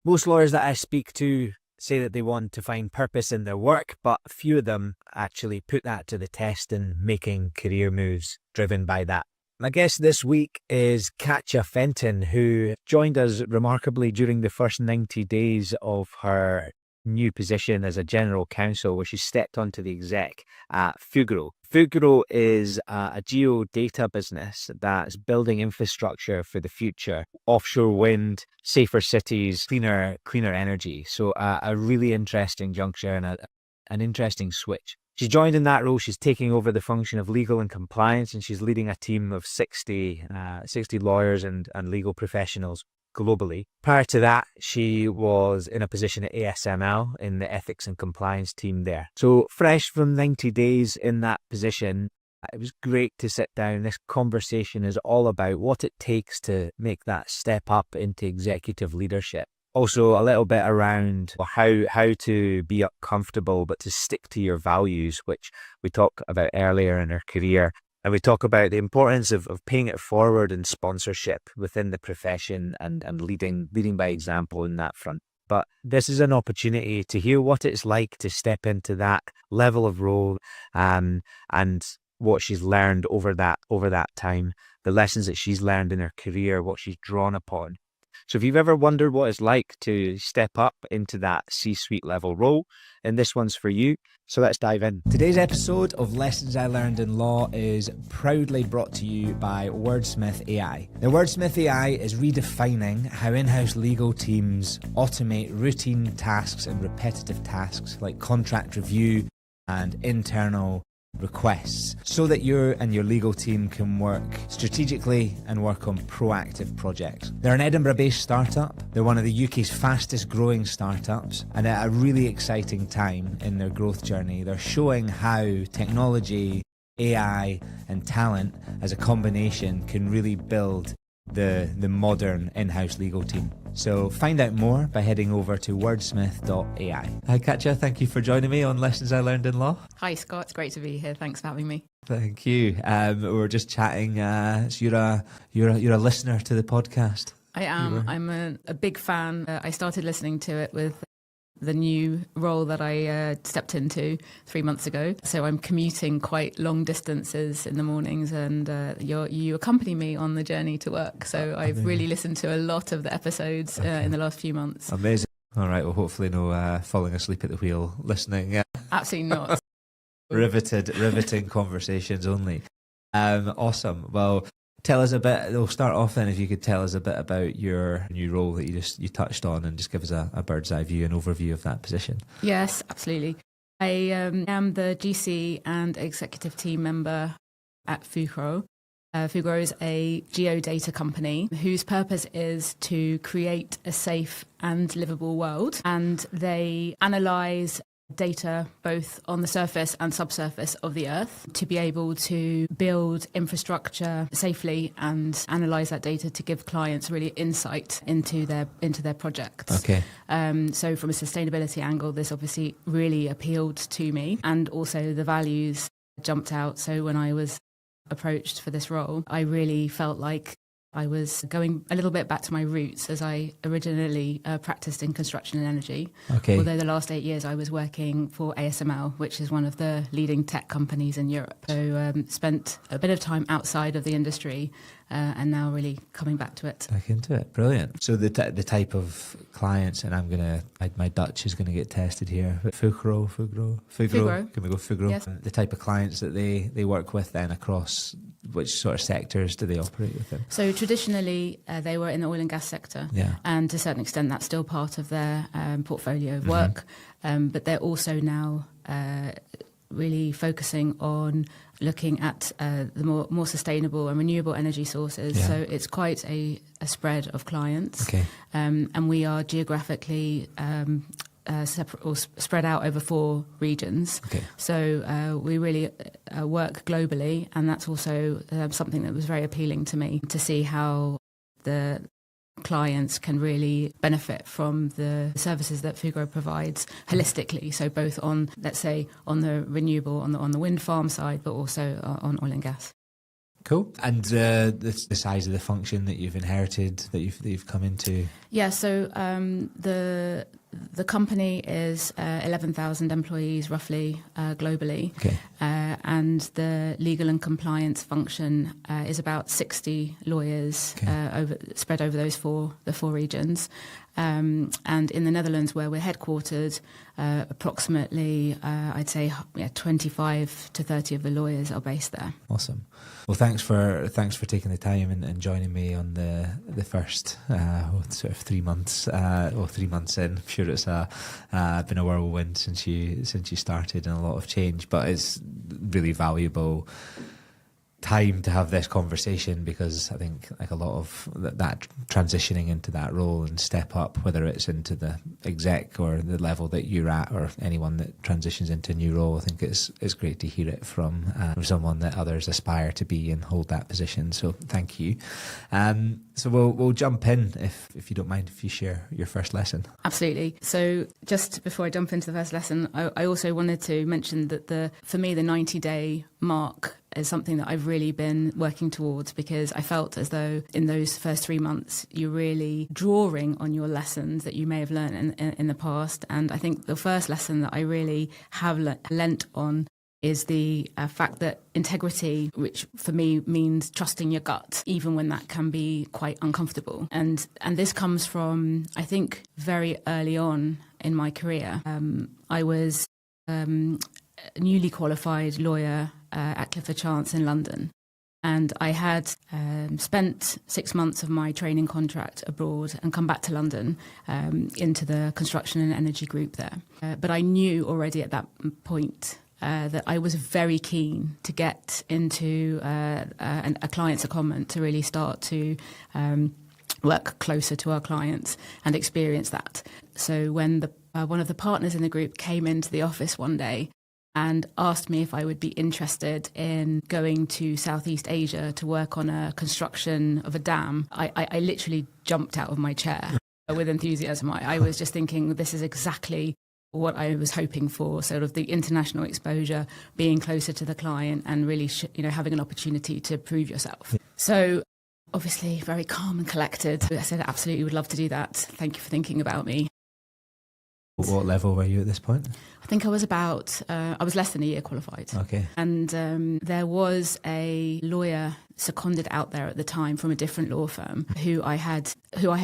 Most lawyers that I speak to say that they want to find purpose in their work, but few of them actually put that to the test in making career moves driven by that. My guest this week is Katja Fenton, who joined us remarkably during the first 90 days of her new position as a general counsel, where she stepped onto the exec at Fugro. Fugro is a geo-data business that's building infrastructure for the future: offshore wind, safer cities, cleaner energy. So a really interesting juncture and an interesting switch. She's joined in that role. She's taking over the function of legal and compliance, and she's leading a team of 60 lawyers and legal professionals globally. Prior to that, she was in a position at ASML in the ethics and compliance team there. So fresh from 90 days in that position, it was great to sit down. This conversation is all about what it takes to make that step up into executive leadership. Also, a little bit around how to be comfortable, but to stick to your values, which we talked about earlier in her career. And we talk about the importance of paying it forward in sponsorship within the profession and leading by example in that front. But this is an opportunity to hear what it's like to step into that level of role, and what she's learned over that time, the lessons that she's learned in her career, what she's drawn upon. So if you've ever wondered what it's like to step up into that C-suite level role, and this one's for you. So let's dive in. Today's episode of Lessons I Learned in Law is proudly brought to you by Wordsmith AI. Now, Wordsmith AI is redefining how in-house legal teams automate routine tasks and repetitive tasks like contract review and internal requests, so that you and your legal team can work strategically and work on proactive projects. They're an Edinburgh-based startup. They're one of the UK's fastest growing startups, and at a really exciting time in their growth journey. They're showing how technology, AI and talent as a combination can really build the modern in-house legal team. So find out more by heading over to wordsmith.ai. Hi Katja, thank you for joining me on Lessons I Learned in Law. Hi Scott, it's great to be here. Thanks for having me. Thank you. We were just chatting. So you're a listener to the podcast. I am. I'm a big fan. I started listening to it with the new role that I stepped into 3 months ago. So I'm commuting quite long distances in the mornings, and you accompany me on the journey to work. So I've really listened to a lot of the episodes in the last few months. Amazing. All right. Well, hopefully no falling asleep at the wheel listening. Yeah. Absolutely not. Riveting conversations only. Awesome. Well, tell us a bit. We'll start off then, if you could tell us a bit about your new role that you touched on, and just give us a bird's eye view and overview of that position. Yes, absolutely. I am the GC and executive team member at Fugro. Fugro is a geo-data company whose purpose is to create a safe and livable world, and they analyse data both on the surface and subsurface of the earth to be able to build infrastructure safely and analyze that data to give clients really insight into their projects. Okay. So from a sustainability angle, this obviously really appealed to me, and also the values jumped out. So when I was approached for this role, I really felt like I was going a little bit back to my roots, as I originally practiced in construction and energy. Okay. Although the last 8 years I was working for ASML, which is one of the leading tech companies in Europe. So spent a bit of time outside of the industry, and now really coming back to it. Back into it. Brilliant. So the type of clients, and my Dutch is gonna get tested here. Fugro. Can we go Fugro? Yes. The type of clients that they work with then across which sort of sectors do they operate within? So traditionally, they were in the oil and gas sector, and to a certain extent, that's still part of their portfolio of work. But they're also now really focusing on looking at the more sustainable and renewable energy sources. Yeah. So it's quite a spread of clients. Okay. And we are geographically separate or spread out over 4 regions. Okay. So we really work globally, and that's also something that was very appealing to me, to see how the clients can really benefit from the services that Fugro provides holistically. So both on, let's say, on the renewable, on the wind farm side, but also on oil and gas. Cool. And the size of the function that you've inherited, that you've come into? Yeah, so the company is 11,000 employees roughly globally. Okay. And the legal and compliance function is about 60 lawyers spread over the four regions. And in the Netherlands, where we're headquartered, approximately, I'd say, 25 to 30 of the lawyers are based there. Awesome. Well, thanks for taking the time and joining me on the first sort of 3 months or 3 months in. I'm sure it's been a whirlwind since you started and a lot of change, but it's really valuable time to have this conversation, because I think like a lot of that transitioning into that role and step up, whether it's into the exec or the level that you're at, or anyone that transitions into a new role, I think it's great to hear it from someone that others aspire to be and hold that position. So thank you. So we'll jump in, if you don't mind, if you share your first lesson. Absolutely. So just before I jump into the first lesson, I also wanted to mention that for me the 90-day mark is something that I've really been working towards, because I felt as though in those first 3 months you're really drawing on your lessons that you may have learned in the past. And I think the first lesson that I really have lent on is the fact that integrity, which for me means trusting your gut, even when that can be quite uncomfortable. And this comes from, I think, very early on in my career. I was a newly qualified lawyer at Clifford Chance in London. And I had spent 6 months of my training contract abroad and come back to London into the construction and energy group there. But I knew already at that point that I was very keen to get into a client's secondment, to really start to work closer to our clients and experience that. So when one of the partners in the group came into the office one day and asked me if I would be interested in going to Southeast Asia to work on a construction of a dam, I literally jumped out of my chair with enthusiasm. I was just thinking, this is exactly what I was hoping for, sort of the international exposure, being closer to the client and really having an opportunity to prove yourself. So obviously very calm and collected. I said, absolutely, would love to do that. Thank you for thinking about me. What level were you at this point? I think I was I was less than a year qualified. Okay. And there was a lawyer seconded out there at the time from a different law firm who I had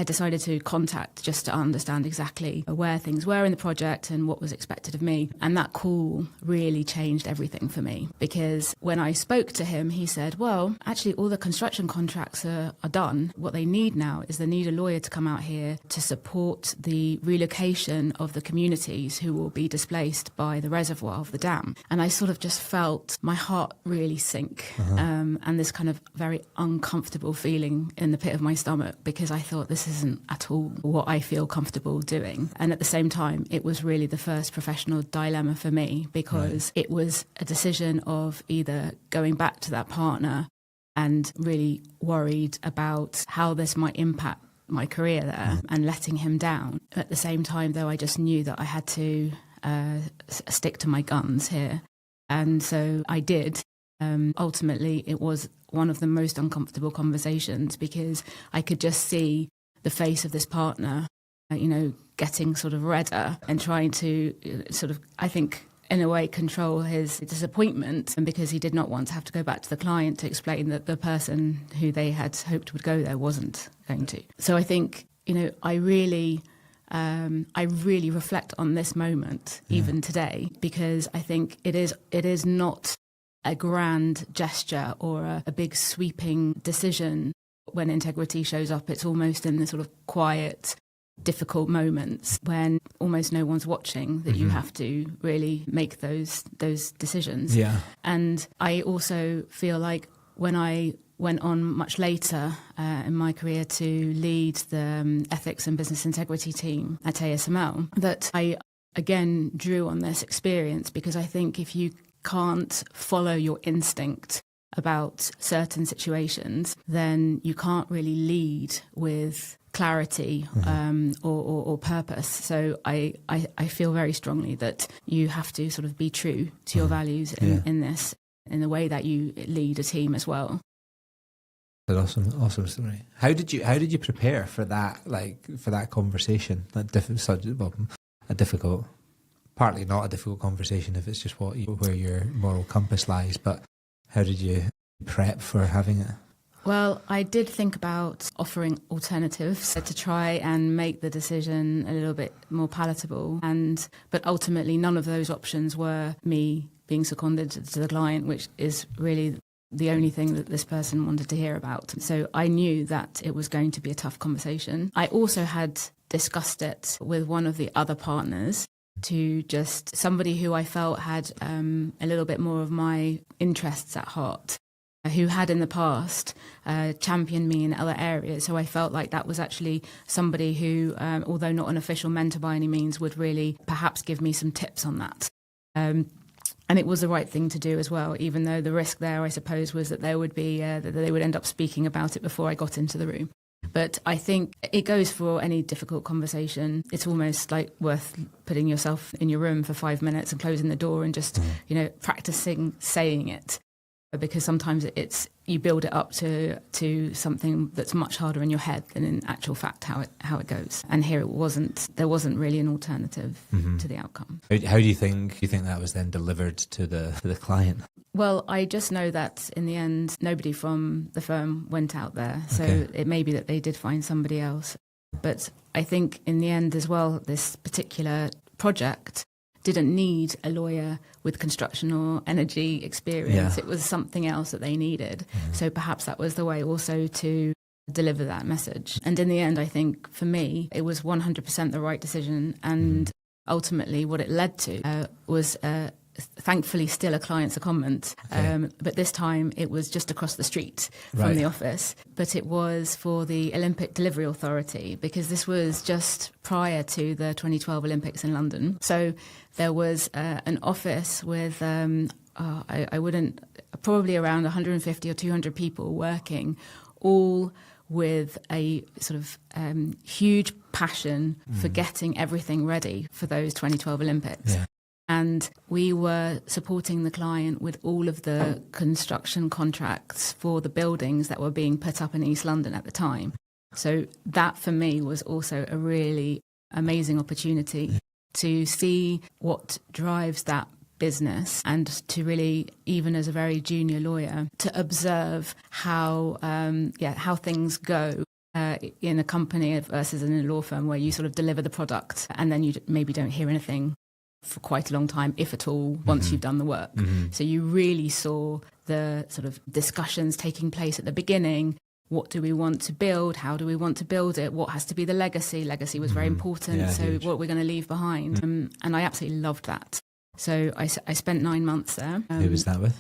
decided to contact just to understand exactly where things were in the project and what was expected of me. And that call really changed everything for me, because when I spoke to him, he said, well, actually all the construction contracts are done. What they need now is they need a lawyer to come out here to support the relocation of the communities who will be displaced by the reservoir of the dam. And I sort of just felt my heart really sink, and this kind of very uncomfortable feeling in the pit of my stomach, because I thought, this isn't at all what I feel comfortable doing. And at the same time, it was really the first professional dilemma for me, because it was a decision of either going back to that partner and really worried about how this might impact my career there and letting him down. At the same time, though, I just knew that I had to stick to my guns here. And so I did. Ultimately, it was one of the most uncomfortable conversations, because I could just see the face of this partner, getting sort of redder and trying to sort of, I think, in a way, control his disappointment, and because he did not want to have to go back to the client to explain that the person who they had hoped would go there wasn't going to. So I think, I really reflect on this moment even today, because I think it is not a grand gesture or a big sweeping decision. When integrity shows up, it's almost in the sort of quiet, difficult moments when almost no one's watching that you have to really make those decisions. Yeah. And I also feel like when I went on much later in my career to lead the ethics and business integrity team at ASML, that I again drew on this experience, because I think if you can't follow your instinct about certain situations, then you can't really lead with clarity or purpose. So I feel very strongly that you have to sort of be true to your values in this, in the way that you lead a team as well. An awesome story. How did you prepare for that, for that conversation? A difficult, partly not a difficult conversation if it's just where your moral compass lies. But how did you prep for having it? Well, I did think about offering alternatives to try and make the decision a little bit more palatable. But ultimately, none of those options were me being seconded to the client, which is really the only thing that this person wanted to hear about. So I knew that it was going to be a tough conversation. I also had discussed it with one of the other partners, to just somebody who I felt had a little bit more of my interests at heart, who had in the past championed me in other areas. So I felt like that was actually somebody who, although not an official mentor by any means, would really perhaps give me some tips on that. And it was the right thing to do as well, even though the risk there, I suppose, was that there would be that they would end up speaking about it before I got into the room. But I think it goes for any difficult conversation. It's almost like worth putting yourself in your room for 5 minutes and closing the door and just, practicing saying it. Because sometimes you build it up to something that's much harder in your head than in actual fact how it goes. And here there wasn't really an alternative to the outcome. How do you think that was then delivered to the client? Well, I just know that in the end, nobody from the firm went out there. So It may be that they did find somebody else. But I think in the end as well, this particular project didn't need a lawyer with construction or energy experience. Yeah. It was something else that they needed. So perhaps that was the way also to deliver that message. And in the end, I think for me, it was 100% the right decision. And ultimately what it led to was thankfully still a client secondment. But this time it was just across the street from the office. But it was for the Olympic Delivery Authority, because this was just prior to the 2012 Olympics in London. So there was an office with, probably around 150 or 200 people working, all with a sort of huge passion for getting everything ready for those 2012 Olympics. Yeah. And we were supporting the client with all of the construction contracts for the buildings that were being put up in East London at the time. So that for me was also a really amazing opportunity to see what drives that business, and to really, even as a very junior lawyer, to observe how things go in a company versus in a law firm, where you sort of deliver the product and then you maybe don't hear anything for quite a long time, if at all, once you've done the work. So you really saw the sort of discussions taking place at the beginning. What do we want to build? How do we want to build it? What has to be the legacy? Legacy was very important. Yeah, so huge. What we're going to leave behind. And I absolutely loved that. So I spent 9 months there. Who was that with?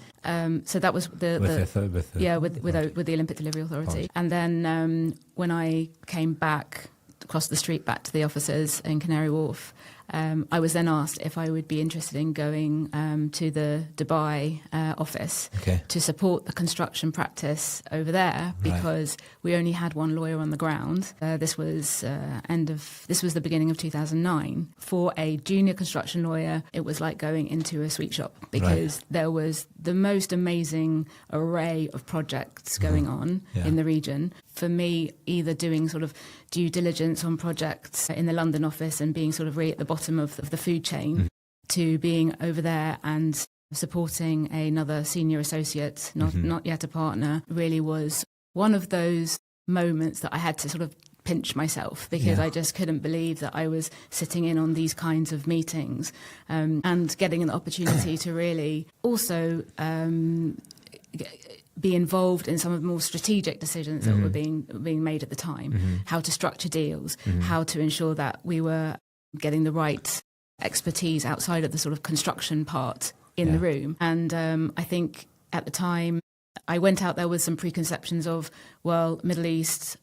So that was with the Olympic Delivery Authority. And then when I came back across the street back to the offices in Canary Wharf, I was then asked if I would be interested in going to the Dubai office to support the construction practice over there, because we only had one lawyer on the ground. This was the beginning of 2009. For a junior construction lawyer, it was like going into a sweet shop, because there was the most amazing array of projects going on in the region. For me, either doing sort of due diligence on projects in the London office and being sort of really at the bottom of the food chain, to being over there and supporting another senior associate, not yet a partner, really was one of those moments that I had to sort of pinch myself, because I just couldn't believe that I was sitting in on these kinds of meetings and getting an opportunity to really also be involved in some of the more strategic decisions that were being made at the time, how to structure deals, how to ensure that we were getting the right expertise outside of the sort of construction part in the room. And I think at the time I went out there with some preconceptions of, well, Middle East,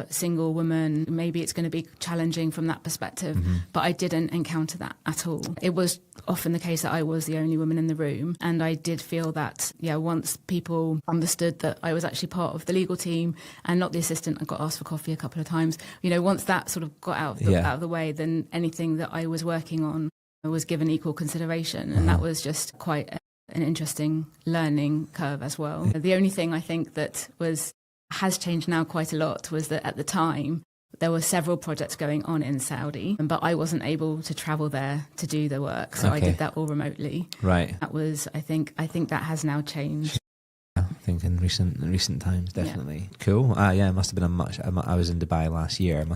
single woman, maybe it's going to be challenging from that perspective. But I didn't encounter that at all. It was often the case that I was the only woman in the room. And I did feel that, once people understood that I was actually part of the legal team and not the assistant, I got asked for coffee a couple of times. Once that sort of got out of the way, then anything that I was working on was given equal consideration. And that was just quite an interesting learning curve as well. The only thing I think that was has changed now quite a lot was that at the time, there were several projects going on in Saudi, but I wasn't able to travel there to do the work. So I did that all remotely. Right. That was, I think that has now changed. I think in recent times, definitely. Yeah. Cool. Yeah, it must have been I was in Dubai last year.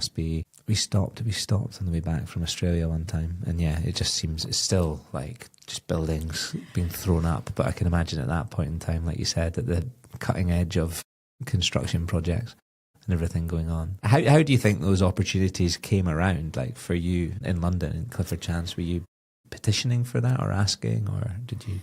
We stopped on the way back from Australia one time. And yeah, it just seems it's still like just buildings being thrown up. But I can imagine at that point in time, like you said, at the cutting edge of construction projects and everything going on. How do you think those opportunities came around? Like for you in London, in Clifford Chance, were you petitioning for that or asking, or did you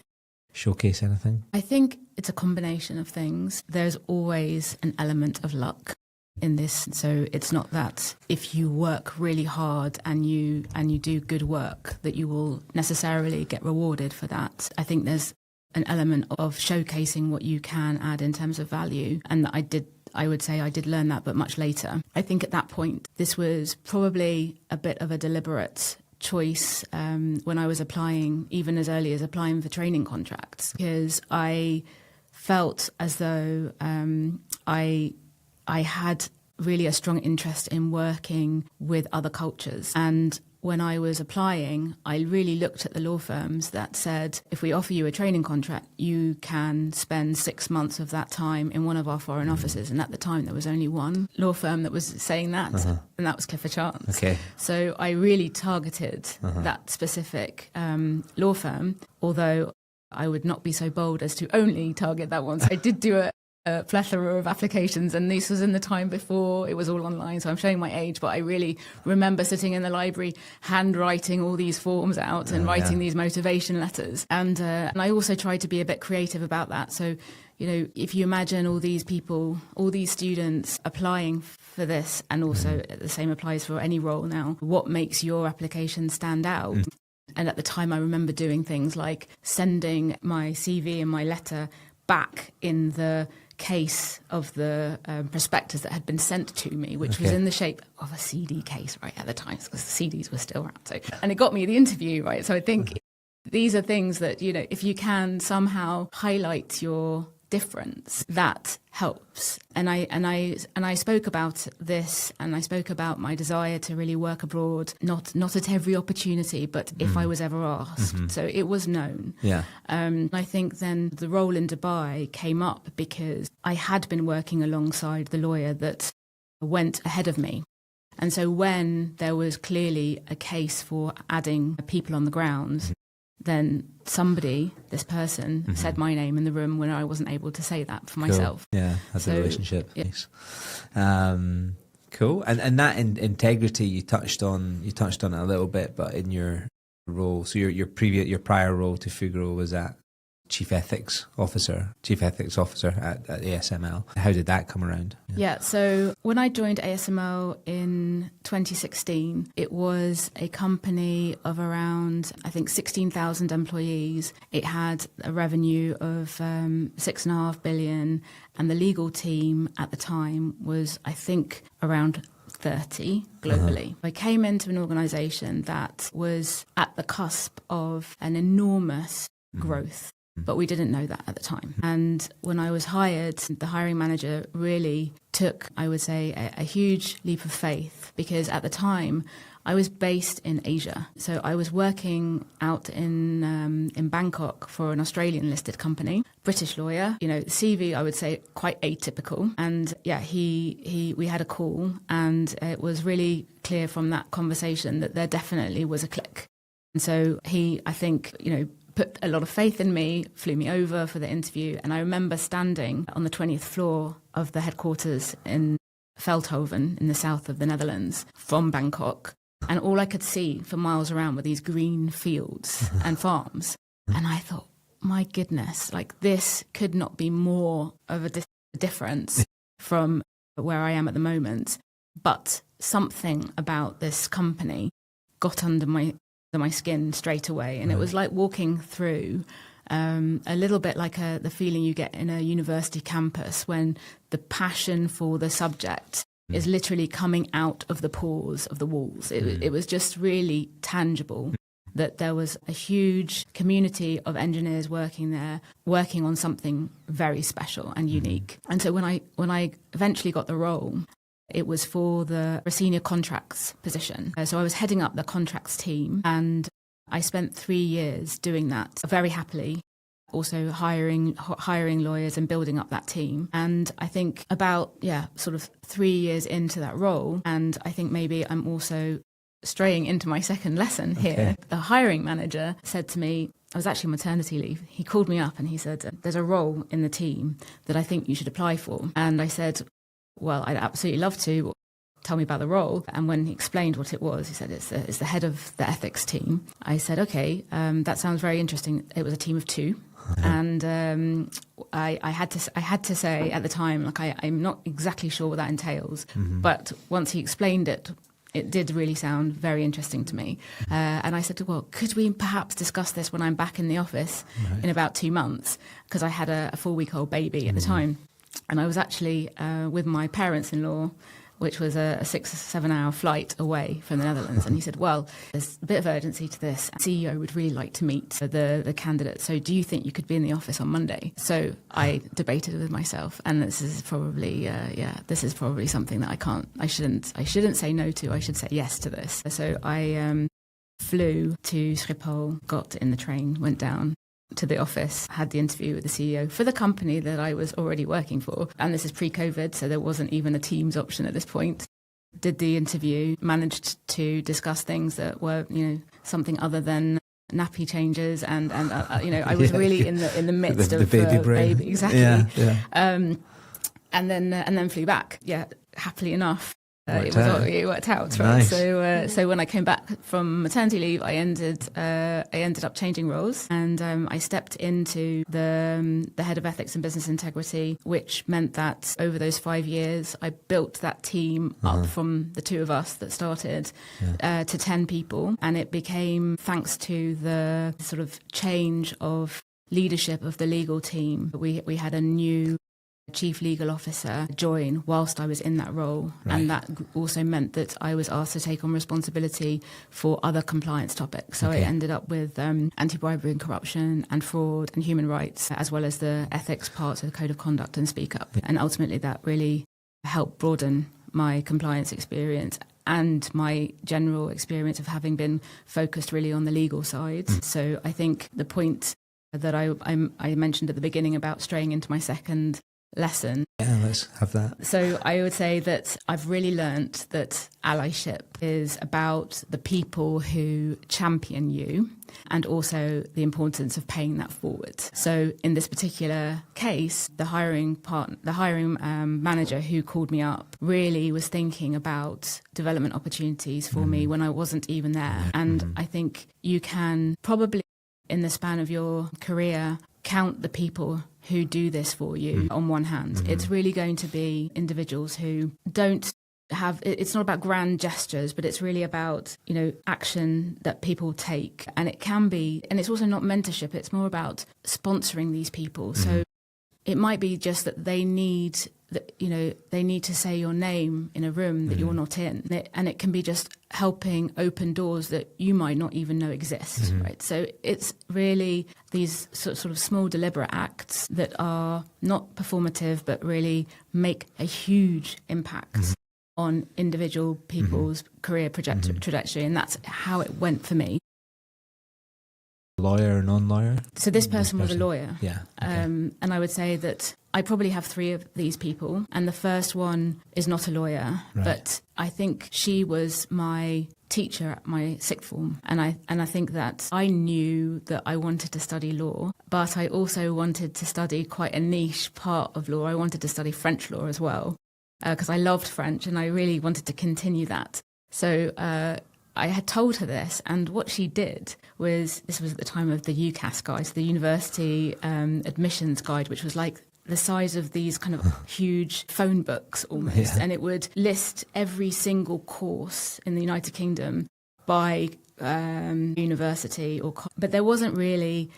showcase anything? I think it's a combination of things. There's always an element of luck in this. So it's not that if you work really hard and you do good work that you will necessarily get rewarded for that. I think there's an element of showcasing what you can add in terms of value, and I would say I did learn that, but much later. I think at that point, this was probably a bit of a deliberate choice when I was applying, even as early as applying for training contracts, because I felt as though I had really a strong interest in working with other cultures. And when I was applying, I really looked at the law firms that said, if we offer you a training contract, you can spend 6 months of that time in one of our foreign offices. And at the time, there was only one law firm that was saying that, and that was Clifford Chance. Okay. So I really targeted that specific law firm, although I would not be so bold as to only target that one. So I did do a plethora of applications, and this was in the time before it was all online, so I'm showing my age, but I really remember sitting in the library handwriting all these forms out and writing these motivation letters, and I also tried to be a bit creative about that. So, you know, if you imagine all these people, all these students applying for this, and also the same applies for any role now, what makes your application stand out? And at the time I remember doing things like sending my CV and my letter back in the case of the prospectus that had been sent to me, which was in the shape of a CD case, right, at the time, because the CDs were still around. So, and it got me the interview, right? So I think these are things that, you know, if you can somehow highlight your difference, that helps. And I spoke about this, and I spoke about my desire to really work abroad, not at every opportunity, but if I was ever asked. So it was known. Yeah. I think then the role in Dubai came up because I had been working alongside the lawyer that went ahead of me. And so when there was clearly a case for adding people on the ground, then somebody, this person, said my name in the room when I wasn't able to say that for myself. Yeah, that's a relationship. Yeah. Nice. Cool. And that integrity you touched on it a little bit, but in your role, so your prior role to Fugro was at Chief Ethics Officer at ASML. How did that come around? Yeah, so when I joined ASML in 2016, it was a company of around, I think, 16,000 employees. It had a revenue of 6.5 billion, and the legal team at the time was, I think, around 30 globally. I came into an organisation that was at the cusp of an enormous growth. But we didn't know that at the time. And when I was hired, the hiring manager really took, I would say, a huge leap of faith, because at the time I was based in Asia. So I was working out in Bangkok for an Australian listed company, British lawyer. You know, CV, I would say, quite atypical. And yeah, we had a call, and it was really clear from that conversation that there definitely was a click. And so he, I think, you know, put a lot of faith in me, flew me over for the interview. And I remember standing on the 20th floor of the headquarters in Veldhoven in the south of the Netherlands from Bangkok. And all I could see for miles around were these green fields and farms. And I thought, my goodness, like this could not be more of a difference from where I am at the moment. But something about this company got under my skin straight away, and it was like walking through a little bit like the feeling you get in a university campus when the passion for the subject is literally coming out of the pores of the walls. It was just really tangible. that there was a huge community of engineers working there, working on something very special and unique. And so when I eventually got the role, it was for the senior contracts position. So I was heading up the contracts team, and I spent 3 years doing that very happily, also hiring lawyers and building up that team. And I think about, sort of 3 years into that role, and I think maybe I'm also straying into my second lesson here. Okay. The hiring manager said to me, I was actually on maternity leave. He called me up and he said, there's a role in the team that I think you should apply for. And I said, well, I'd absolutely love to. Tell me about the role. And when he explained what it was, he said, it's the head of the ethics team. I said, okay, that sounds very interesting. It was a team of 2. And I had to say at the time, like, I'm not exactly sure what that entails. But once he explained it, it did really sound very interesting to me. And I said, well, could we perhaps discuss this when I'm back in the office in about 2 months? Because I had a 4-week-old baby at the time. And I was actually with my parents-in-law, which was a 6 or 7 hour flight away from the Netherlands. And he said, well, there's a bit of urgency to this. The CEO would really like to meet the candidate. So do you think you could be in the office on Monday? So I debated with myself, and this is probably, something that I shouldn't say no to. I should say yes to this. So I flew to Schiphol, got in the train, went down to the office, had the interview with the CEO for the company that I was already working for. And this is pre-COVID, so there wasn't even a Teams option at this point. Did the interview, managed to discuss things that were, something other than nappy changes, and I was really in the midst of the baby brain. Baby, exactly. Yeah. And then flew back. Yeah, happily enough. It worked out, right? Nice. So when I came back from maternity leave, I ended up changing roles, and I stepped into the head of ethics and business integrity, which meant that over those 5 years, I built that team up from the 2 of us that started to 10 people, and it became, thanks to the sort of change of leadership of the legal team, we had a new chief legal officer join whilst I was in that role. Right. And that also meant that I was asked to take on responsibility for other compliance topics. So I ended up with anti-bribery and corruption and fraud and human rights, as well as the ethics parts of the code of conduct and speak up. And ultimately that really helped broaden my compliance experience and my general experience of having been focused really on the legal side. So I think the point that I mentioned at the beginning about straying into my second lesson. Yeah, let's have that. So I would say that I've really learnt that allyship is about the people who champion you, and also the importance of paying that forward. So in this particular case, the hiring manager who called me up really was thinking about development opportunities for me when I wasn't even there. And I think you can probably, in the span of your career, count the people who do this for you on one hand. It's really going to be individuals who don't have, it's not about grand gestures, but it's really about, action that people take. And it can be, and it's also not mentorship, it's more about sponsoring these people. So it might be just that they need to say your name in a room that you're not in. And it can be just helping open doors that you might not even know exist, right? So it's really these sort of small deliberate acts that are not performative, but really make a huge impact on individual people's career trajectory. And that's how it went for me. Lawyer or non-lawyer? So this person was a lawyer. Yeah. Okay. And I would say that I probably have 3 of these people. And the first one is not a lawyer, but I think she was my teacher at my sixth form. And I think that I knew that I wanted to study law, but I also wanted to study quite a niche part of law. I wanted to study French law as well, because I loved French and I really wanted to continue that. So I had told her this, and what she did was, this was at the time of the UCAS guide, so the University Admissions Guide, which was like the size of these kind of huge phone books almost, and it would list every single course in the United Kingdom by university, but there wasn't really,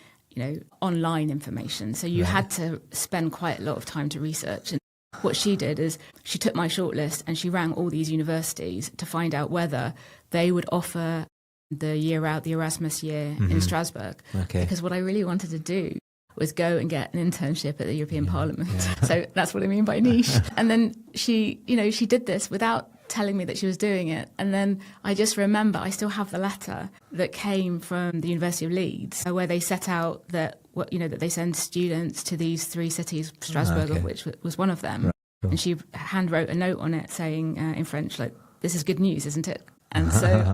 online information, so you had to spend quite a lot of time to research. And what she did is she took my shortlist and she rang all these universities to find out whether they would offer the year out, the Erasmus year in Strasbourg. Okay. Because what I really wanted to do was go and get an internship at the European Parliament. So that's what I mean by niche. And then she did this without telling me that she was doing it. And then I just remember, I still have the letter that came from the University of Leeds, where they set out that they send students to these 3 cities, Strasbourg, of which was one of them. Right. Cool. And she hand wrote a note on it saying in French, like, this is good news, isn't it? And so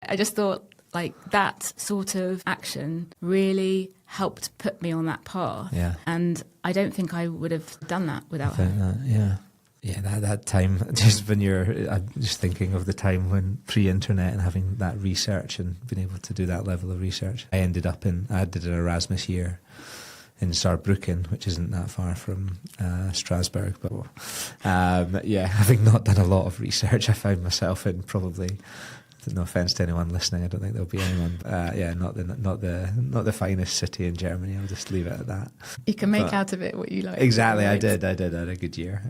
I just thought, like, that sort of action really helped put me on that path. Yeah. And I don't think I would have done that without her. Yeah, that time, just when I'm just thinking of the time when pre-internet and having that research and being able to do that level of research. I did an Erasmus year in Saarbrücken, which isn't that far from Strasbourg. But having not done a lot of research, I found myself in probably, no offence to anyone listening, I don't think there'll be anyone. Not the finest city in Germany. I'll just leave it at that. You can make out of it what you like. Exactly, right? I did. I had a good year.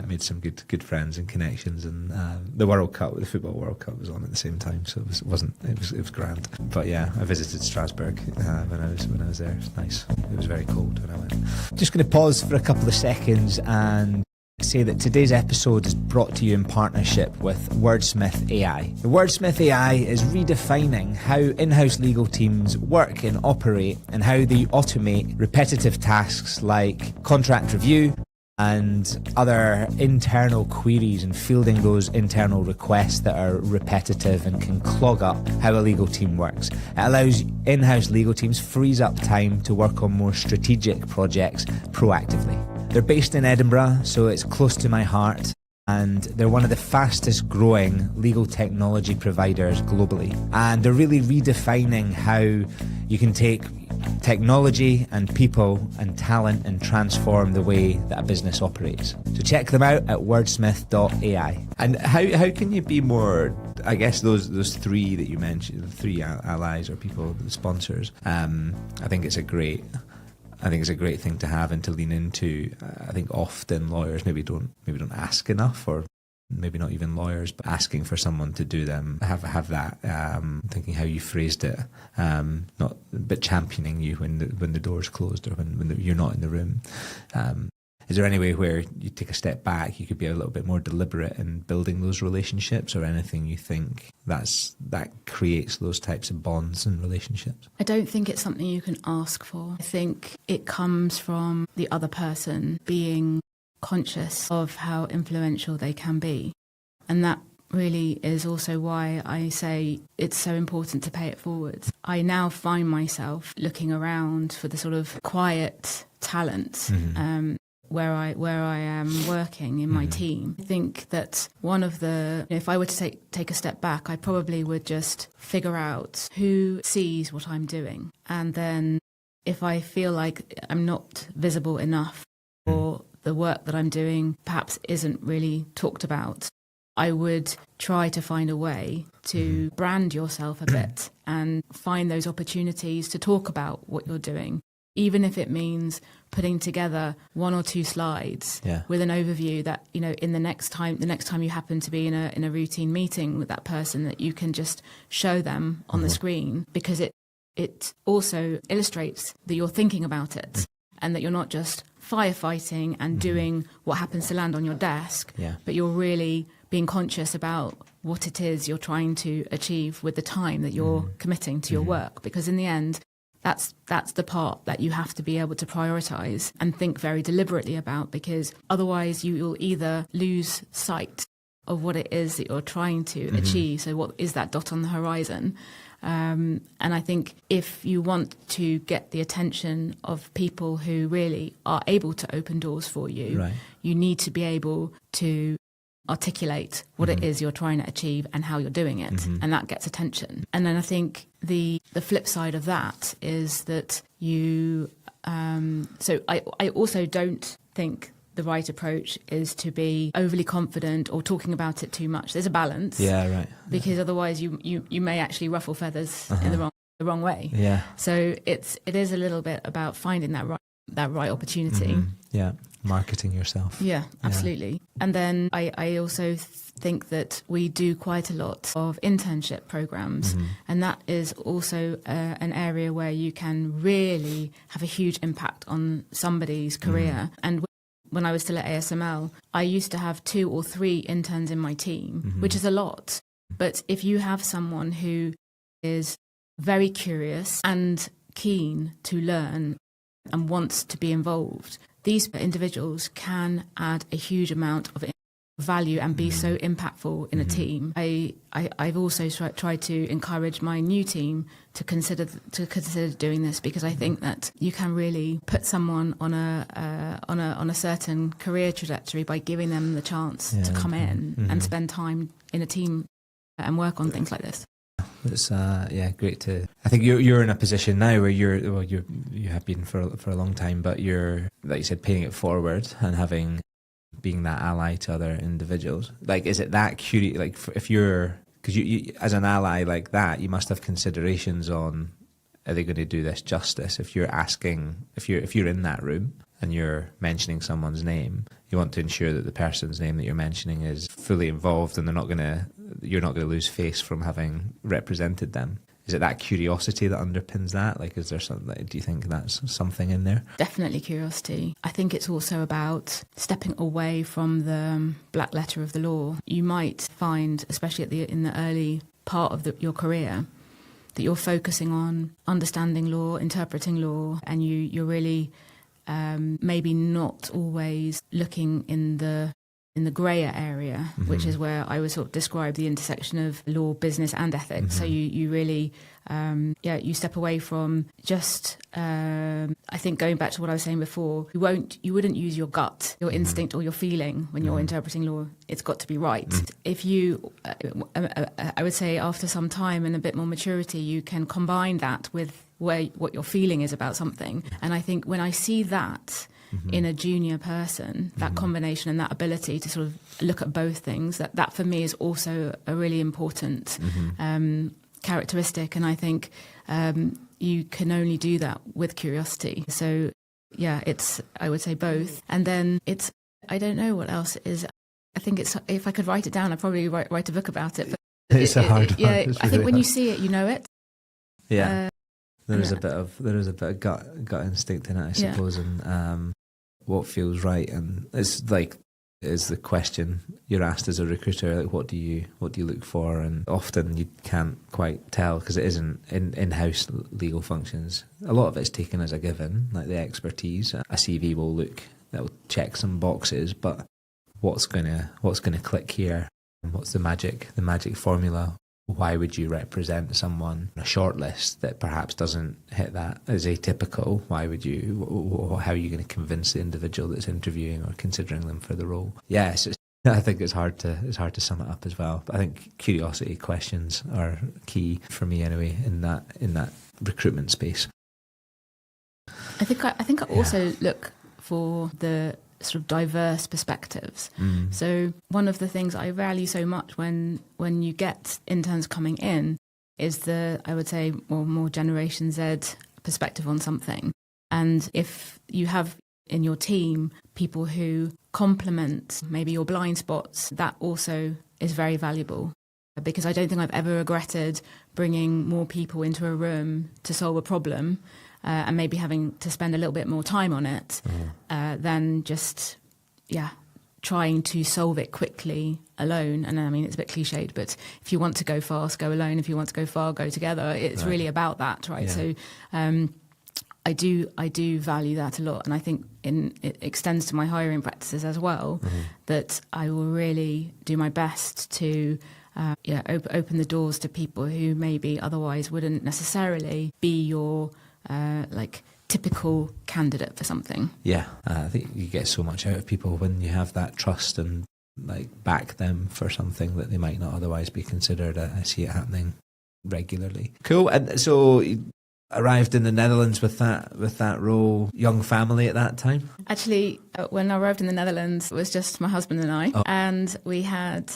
Made some good friends and connections, and the World Cup, the football World Cup, was on at the same time, so it was grand. But yeah, I visited Strasbourg when I was there. It was nice. It was very cold when I went. Just going to pause for a couple of seconds and say that today's episode is brought to you in partnership with Wordsmith AI. The Wordsmith AI is redefining how in-house legal teams work and operate, and how they automate repetitive tasks like contract review and other internal queries and fielding those internal requests that are repetitive and can clog up how a legal team works. It allows in-house legal teams, frees up time to work on more strategic projects proactively. They're based in Edinburgh, so it's close to my heart, and they're one of the fastest growing legal technology providers globally. And they're really redefining how you can take technology and people and talent and transform the way that a business operates. So check them out at wordsmith.ai. And how can you be more, I guess those 3 that you mentioned, the 3 allies or people, the sponsors, I think it's a great thing to have and to lean into. I think often lawyers maybe don't ask enough, or maybe not even lawyers, but asking for someone to do them, have that, thinking how you phrased it, but championing you when the door's closed or when you're not in the room. Is there any way where you take a step back, you could be a little bit more deliberate in building those relationships, or anything you think that creates those types of bonds and relationships? I don't think it's something you can ask for. I think it comes from the other person being conscious of how influential they can be. And that really is also why I say it's so important to pay it forward. I now find myself looking around for the sort of quiet talent, where I am working in my team. I think that one of if I were to take a step back, I probably would just figure out who sees what I'm doing. And then if I feel like I'm not visible enough, or the work that I'm doing perhaps isn't really talked about, I would try to find a way to brand yourself a bit and find those opportunities to talk about what you're doing. Even if it means putting together 1 or 2 slides with an overview that, in the next time you happen to be in a routine meeting with that person, that you can just show them on the screen, because it also illustrates that you're thinking about it and that you're not just firefighting and doing what happens to land on your desk, but you're really being conscious about what it is you're trying to achieve with the time that you're committing to your work. Because in the end, that's the part that you have to be able to prioritise and think very deliberately about, because otherwise you will either lose sight of what it is that you're trying to achieve. So what is that dot on the horizon? And I think if you want to get the attention of people who really are able to open doors for you, you need to be able to articulate what it is you're trying to achieve and how you're doing it, and that gets attention. And then I think the flip side of that is that you so I also don't think the right approach is to be overly confident or talking about it too much. There's a balance, because otherwise you may actually ruffle feathers in the wrong way. So it is a little bit about finding that right opportunity. marketing yourself. Yeah, absolutely. And then I also think that we do quite a lot of internship programs, and that is also an area where you can really have a huge impact on somebody's career. And when I was still at ASML, I used to have 2 or 3 interns in my team, which is a lot. But if you have someone who is very curious and keen to learn and wants to be involved, these individuals can add a huge amount of value and be so impactful in a team. I've also tried to encourage my new team to consider doing this, because I think that you can really put someone on a certain career trajectory by giving them the chance to come in and spend time in a team and work on things like this. It's great to. I think you're in a position now where you have been for a long time, but you're, like you said, paying it forward and being that ally to other individuals. Like, is it that curious? Like, if you're, because you as an ally like that, you must have considerations on, are they going to do this justice? If you're in that room and you're mentioning someone's name, you want to ensure that the person's name that you're mentioning is fully involved, and you're not going to lose face from having represented them. Is it that curiosity that underpins that? Like, is there something? Do you think that's something in there? Definitely curiosity. I think it's also about stepping away from the black letter of the law. You might find, especially in the early part of your career, that you're focusing on understanding law, interpreting law, and you're really maybe not always looking in the greyer area, which is where I would sort of describe the intersection of law, business and ethics. So you really, you step away from just, I think going back to what I was saying before, you wouldn't use your gut, your instinct or your feeling when you're interpreting law. It's got to be right. If you, I would say after some time and a bit more maturity, you can combine that with what your feeling is about something. And I think when I see that in a junior person, that combination and that ability to sort of look at both things, that for me is also a really important characteristic. And I think you can only do that with curiosity. So yeah, I would say both. And then I don't know what else it is. I think if I could write it down, I'd probably write a book about it. But it's a hard one. Yeah, I think when you see it, you know it. Yeah. There is a bit of gut instinct in it, I suppose, and what feels right. And it's like, is the question you're asked as a recruiter, like, what do you look for? And often you can't quite tell, because it isn't in-house legal functions. A lot of it's taken as a given, like the expertise. A CV will check some boxes, but what's gonna click here? What's the magic formula? Why would you represent someone on a shortlist that perhaps doesn't hit that as atypical? Why would you? How are you going to convince the individual that's interviewing or considering them for the role? Yes, I think it's hard to sum it up as well. But I think curiosity, questions are key for me anyway in that recruitment space. I think I also look for the sort of diverse perspectives. So one of the things I value so much when you get interns coming in is I would say, more Generation Z perspective on something. And if you have in your team people who complement maybe your blind spots, that also is very valuable. Because I don't think I've ever regretted bringing more people into a room to solve a problem and maybe having to spend a little bit more time on it than just, trying to solve it quickly alone. And I mean, it's a bit cliched, but if you want to go fast, go alone. If you want to go far, go together. It's really about that, right? Yeah. So I do value that a lot. And I think it extends to my hiring practices as well, that I will really do my best to open the doors to people who maybe otherwise wouldn't necessarily be your typical candidate for something. Yeah, I think you get so much out of people when you have that trust and back them for something that they might not otherwise be considered. I see it happening regularly. Cool. And so you arrived in the Netherlands with that role. Young family at that time? Actually, when I arrived in the Netherlands, it was just my husband and I, and we had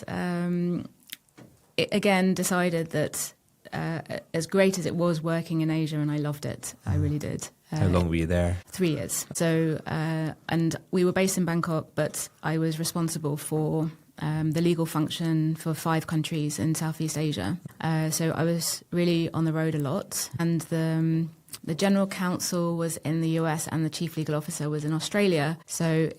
again decided that as great as it was working in Asia, and I loved it. I really did. How long were you there? 3 years. So, and we were based in Bangkok, but I was responsible for the legal function for 5 countries in Southeast Asia. So I was really on the road a lot, and the general counsel was in the US and the chief legal officer was in Australia. So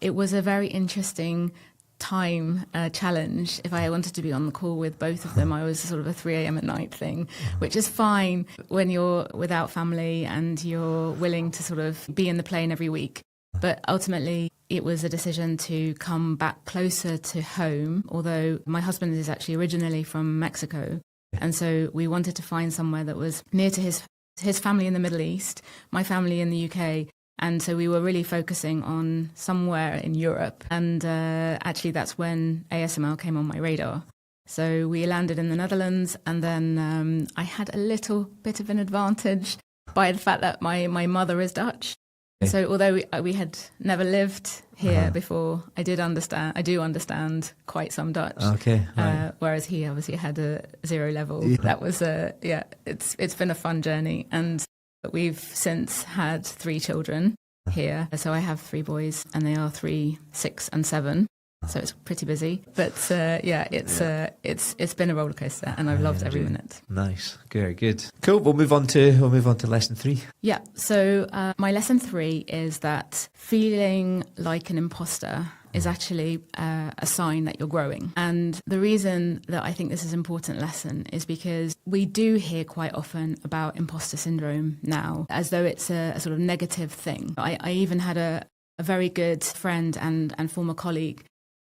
it was a very interesting time challenge. If I wanted to be on the call with both of them, I was sort of a 3 a.m. at night thing, which is fine when you're without family and you're willing to sort of be in the plane every week. But ultimately, it was a decision to come back closer to home, although my husband is actually originally from Mexico. And so we wanted to find somewhere that was near to his family in the Middle East, my family in the UK. And so we were really focusing on somewhere in Europe. And actually, that's when ASML came on my radar. So we landed in the Netherlands, and then I had a little bit of an advantage by the fact that my mother is Dutch. Okay. So although we had never lived here before, I do understand quite some Dutch. Okay. Right. Whereas he obviously had a 0 level. Yeah. That was it's been a fun journey. And we've since had 3 children here. So I have 3 boys, and they are 3, 6, and 7. So it's pretty busy. But it's been a roller coaster, and I've loved every minute. Nice, very good, cool. We'll move on to lesson 3. Yeah. So my lesson 3 is that feeling like an imposter is actually a sign that you're growing. And the reason that I think this is an important lesson is because we do hear quite often about imposter syndrome now, as though it's a sort of negative thing. I even had a very good friend and former colleague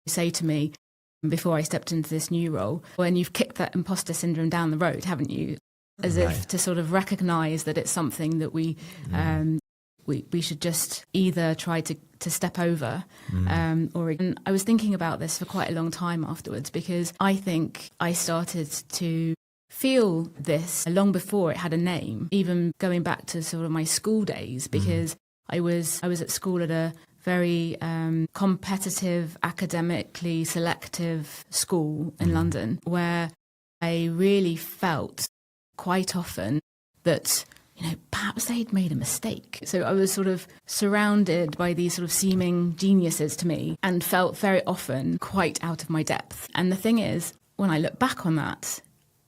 say to me before I stepped into this new role, when you've kicked that imposter syndrome down the road, haven't you? As if to sort of recognise that it's something that we should just either try to step over or... And I was thinking about this for quite a long time afterwards, because I think I started to feel this long before it had a name, even going back to sort of my school days, because I was at school at a very competitive, academically selective school in London, where I really felt quite often that, perhaps they'd made a mistake. So I was sort of surrounded by these sort of seeming geniuses to me, and felt very often quite out of my depth. And the thing is, when I look back on that,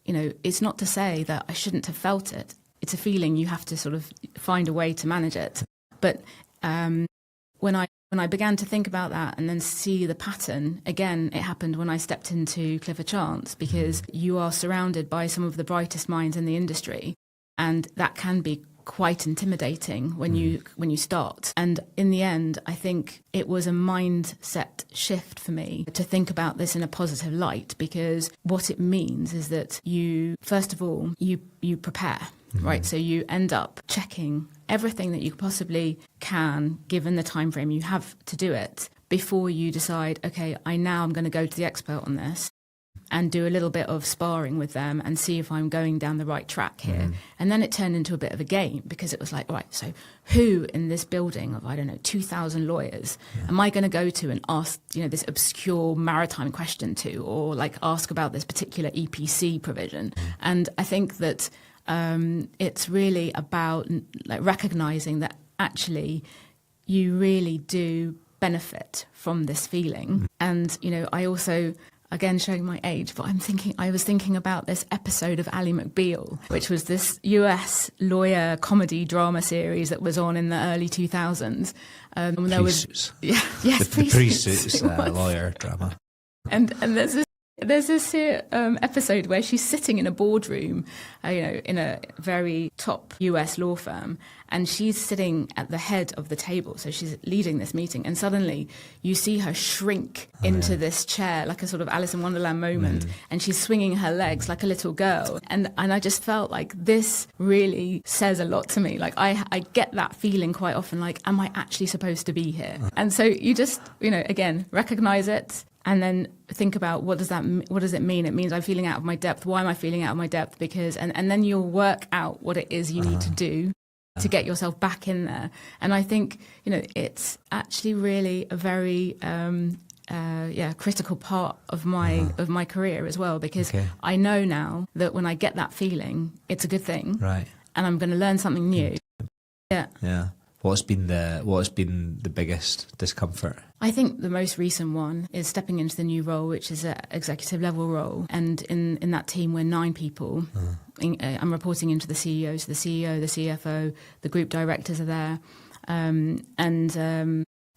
it's not to say that I shouldn't have felt it. It's a feeling, you have to sort of find a way to manage it. But when I began to think about that and then see the pattern, again, it happened when I stepped into Clifford Chance, because you are surrounded by some of the brightest minds in the industry, and that can be quite intimidating when you start. And in the end, I think it was a mindset shift for me to think about this in a positive light, because what it means is that you, first of all, you prepare. Right, so you end up checking everything that you possibly can, given the time frame you have to do it, before you decide, okay, I'm going to go to the expert on this and do a little bit of sparring with them and see if I'm going down the right track here. And then it turned into a bit of a game, because it was like, right, so who in this building of, 2,000 lawyers am I going to go to and ask, this obscure maritime question to, or like ask about this particular EPC provision? And I think that it's really about recognizing that actually you really do benefit from this feeling. And I also, again showing my age, but I was thinking about this episode of Ally McBeal, which was this US lawyer comedy drama series that was on in the early 2000s. There was the Pre-Suits lawyer drama, and there's this episode where she's sitting in a boardroom, in a very top US law firm, and she's sitting at the head of the table. So she's leading this meeting, and suddenly you see her shrink into this chair, like a sort of Alice in Wonderland moment, and she's swinging her legs like a little girl. And I just felt like this really says a lot to me. Like I get that feeling quite often, like, am I actually supposed to be here? And so you just, again, recognize it. And then think about what does it mean? It means I'm feeling out of my depth. Why am I feeling out of my depth? Because, and then you'll work out what it is you need to do to get yourself back in there. And I think, it's actually really a very critical part of my career as well, because I know now that when I get that feeling, it's a good thing, right? And I'm going to learn something new. Yeah. What's been the biggest discomfort? I think the most recent one is stepping into the new role, which is an executive level role. And in that team, we're 9 people. I'm reporting into the CEO. So the CEO, the CFO, the group directors are there.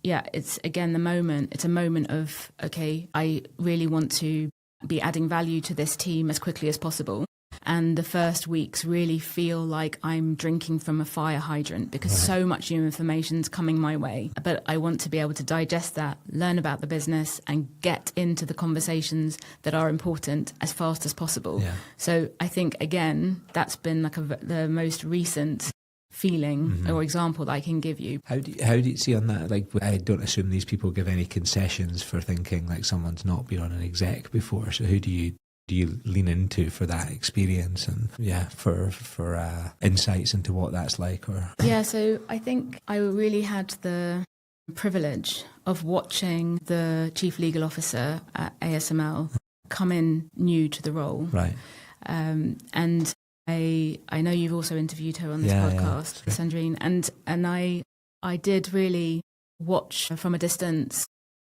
It's again the moment. It's a moment of, okay, I really want to be adding value to this team as quickly as possible. And the first weeks really feel like I'm drinking from a fire hydrant, because so much new information's coming my way. But I want to be able to digest that, learn about the business, and get into the conversations that are important as fast as possible. Yeah. So I think, again, that's been like the most recent feeling or example that I can give you. How do you see on that? Like, I don't assume these people give any concessions for thinking like someone's not been on an exec before. So who do you lean into for that experience and for insights into what that's like? So I think I really had the privilege of watching the chief legal officer at ASML come in new to the role, right? And I know you've also interviewed her on this podcast, Sandrine, and I did really watch from a distance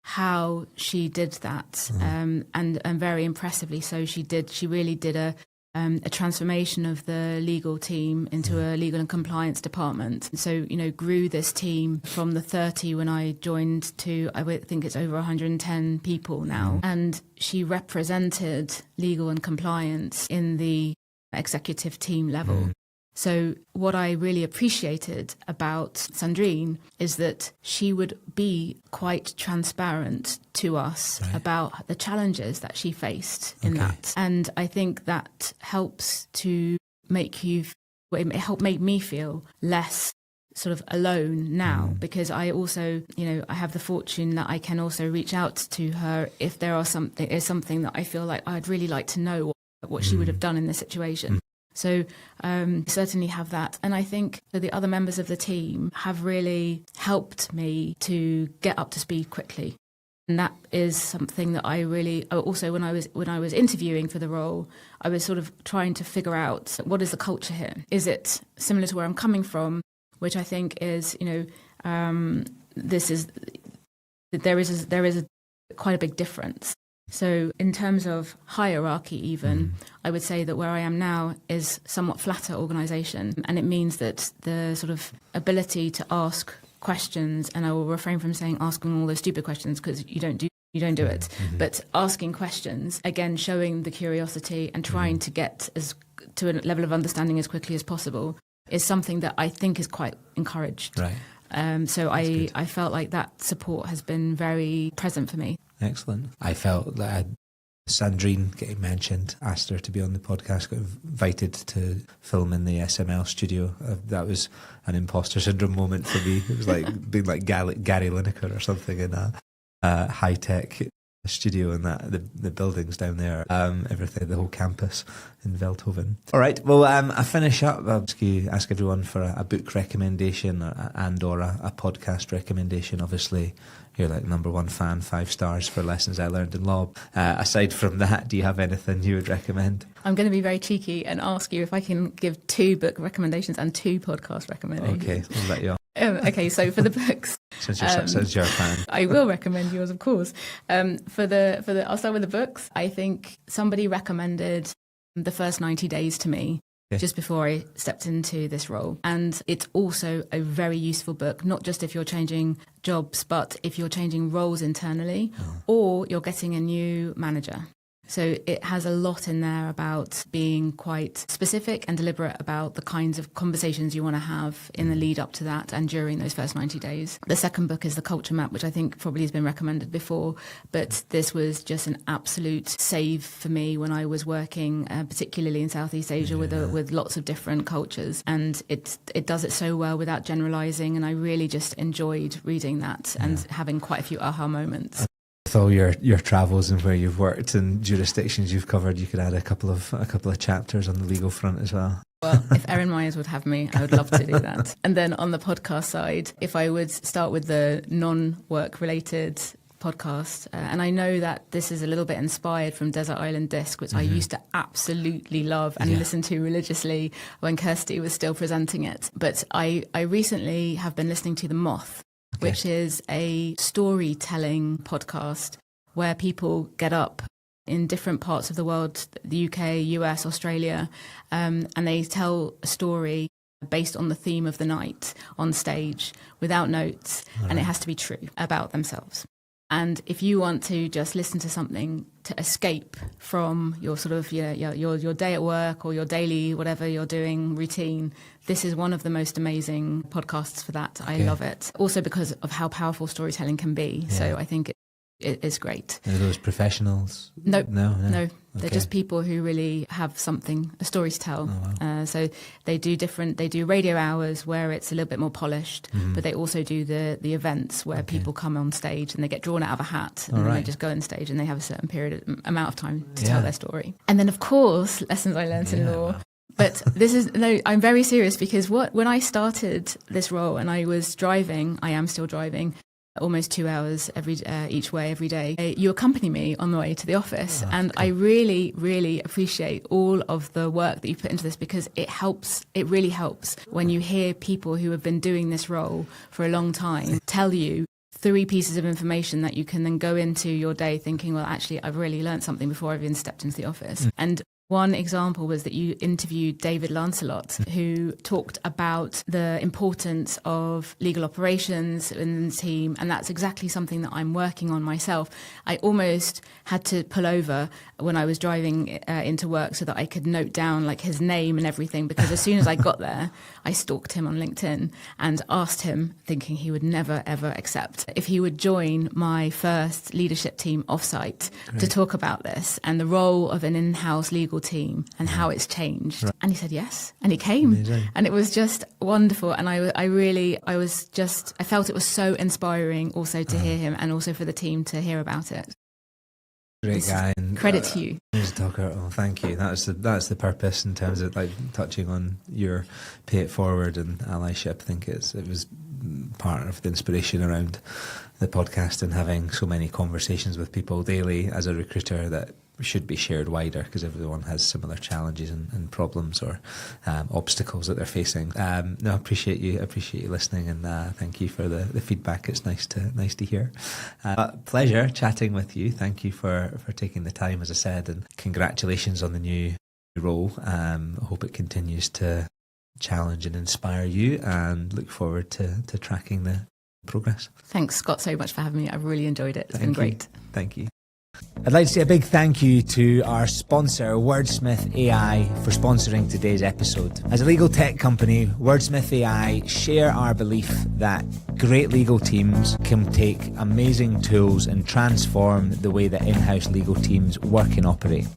how she did that, and very impressively so. She really did a transformation of the legal team into a legal and compliance department. So, grew this team from the 30 when I joined to, I think it's over 110 people now. And she represented legal and compliance in the executive team level. So what I really appreciated about Sandrine is that she would be quite transparent to us about the challenges that she faced in that. And I think that helps to make me feel less sort of alone now, because I also, I have the fortune that I can also reach out to her if there is something that I feel like I'd really like to know what she would have done in this situation. So certainly have that. And I think that the other members of the team have really helped me to get up to speed quickly. And that is something that I really, also when I was interviewing for the role, I was sort of trying to figure out, what is the culture here? Is it similar to where I'm coming from? Which I think is, there is quite a big difference. So in terms of hierarchy even, I would say that where I am now is somewhat flatter organisation, and it means that the sort of ability to ask questions, and I will refrain from saying asking all those stupid questions because you don't do it, but asking questions, again, showing the curiosity and trying to get to a level of understanding as quickly as possible is something that I think is quite encouraged. Right. So I felt like that support has been very present for me. Excellent. I felt that Sandrine getting mentioned, asked her to be on the podcast, got invited to film in the SML studio. That was an imposter syndrome moment for me. It was like being like Gary Lineker or something in a high-tech studio in the buildings down there, everything, the whole campus in Veldhoven. All right, well, I finish up. I'll ask everyone for a book recommendation or a podcast recommendation. Obviously, you're like number one fan, 5 stars for Lessons I Learned in Law. Aside from that, do you have anything you would recommend? I'm going to be very cheeky and ask you if I can give 2 book recommendations and 2 podcast recommendations. Okay, I'll let you on. Okay, so for the books, since you're a fan, I will recommend yours, of course. For the, I'll start with the books. I think somebody recommended The First 90 Days to me just before I stepped into this role, and it's also a very useful book. Not just if you're changing jobs, but if you're changing roles internally, or you're getting a new manager. So it has a lot in there about being quite specific and deliberate about the kinds of conversations you want to have in the lead up to that and during those first 90 days. The second book is The Culture Map, which I think probably has been recommended before, but this was just an absolute save for me when I was working, particularly in Southeast Asia with lots of different cultures. And it does it so well without generalising, and I really just enjoyed reading that and having quite a few aha moments. With all your travels and where you've worked and jurisdictions you've covered, you could add a couple of chapters on the legal front as well. Well, if Erin Myers would have me, I would love to do that. And then on the podcast side, if I would start with the non-work related podcast. And I know that this is a little bit inspired from Desert Island Disc, which I used to absolutely love and listen to religiously when Kirsty was still presenting it. But I recently have been listening to The Moth, which is a storytelling podcast where people get up in different parts of the world, the UK, US, Australia, and they tell a story based on the theme of the night on stage without notes, and it has to be true about themselves. And if you want to just listen to something to escape from your sort of your day at work or your daily whatever you're doing routine, this is one of the most amazing podcasts for that. I love it. Also because of how powerful storytelling can be. Yeah. So I think it is great. Are those professionals? No. Okay. They're just people who really have a story to tell. Oh, wow. So they do radio hours where it's a little bit more polished, but they also do the events where people come on stage and they get drawn out of a hat and then they just go on stage and they have a certain amount of time to tell their story. And then, of course, lessons I learned in law. Wow. But I'm very serious, because when I started this role and I was driving, I am still driving, almost 2 hours each way every day. You accompany me on the way to the office, and cool. I really, really appreciate all of the work that you put into this, because it helps. It really helps when you hear people who have been doing this role for a long time tell you 3 pieces of information that you can then go into your day thinking, well, actually, I've really learned something before I've even stepped into the office. And one example was that you interviewed David Lancelot, who talked about the importance of legal operations in the team, and that's exactly something that I'm working on myself. I almost had to pull over when I was driving into work so that I could note down like his name and everything, because as soon as I got there, I stalked him on LinkedIn and asked him, thinking he would never, ever accept, if he would join my first leadership team offsite to talk about this and the role of an in-house legal team and how it's changed. Right. And he said yes, and he came. Amazing. And it was just wonderful. And I felt it was so inspiring also to hear him, and also for the team to hear about it. Great guy. And, credit to you. Talker. Oh, thank you. That's the purpose in terms of like touching on your pay it forward and allyship. I think it was part of the inspiration around the podcast and having so many conversations with people daily as a recruiter that should be shared wider, because everyone has similar challenges and problems or obstacles that they're facing. I appreciate you listening, and thank you for the feedback. It's nice to hear. Pleasure chatting with you. Thank you for taking the time, as I said, and congratulations on the new role. I hope it continues to challenge and inspire you, and look forward to tracking the progress. Thanks, Scott, so much for having me. I've really enjoyed it. It's been great. Thank you. I'd like to say a big thank you to our sponsor, Wordsmith AI, for sponsoring today's episode. As a legal tech company, Wordsmith AI share our belief that great legal teams can take amazing tools and transform the way that in-house legal teams work and operate.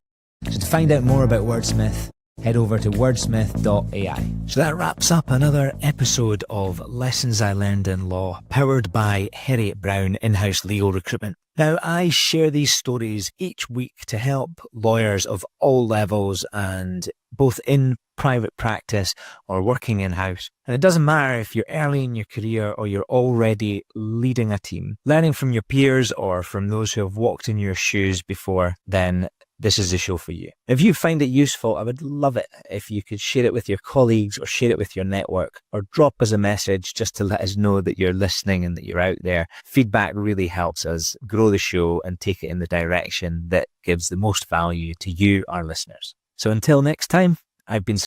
So to find out more about Wordsmith, head over to wordsmith.ai. So that wraps up another episode of Lessons I Learned in Law, powered by Harriet Brown In-House Legal Recruitment. Now, I share these stories each week to help lawyers of all levels, and both in private practice or working in-house. And it doesn't matter if you're early in your career or you're already leading a team. Learning from your peers or from those who have walked in your shoes before, then this is the show for you. If you find it useful, I would love it if you could share it with your colleagues or share it with your network, or drop us a message just to let us know that you're listening and that you're out there. Feedback really helps us grow the show and take it in the direction that gives the most value to you, our listeners. So until next time, I've been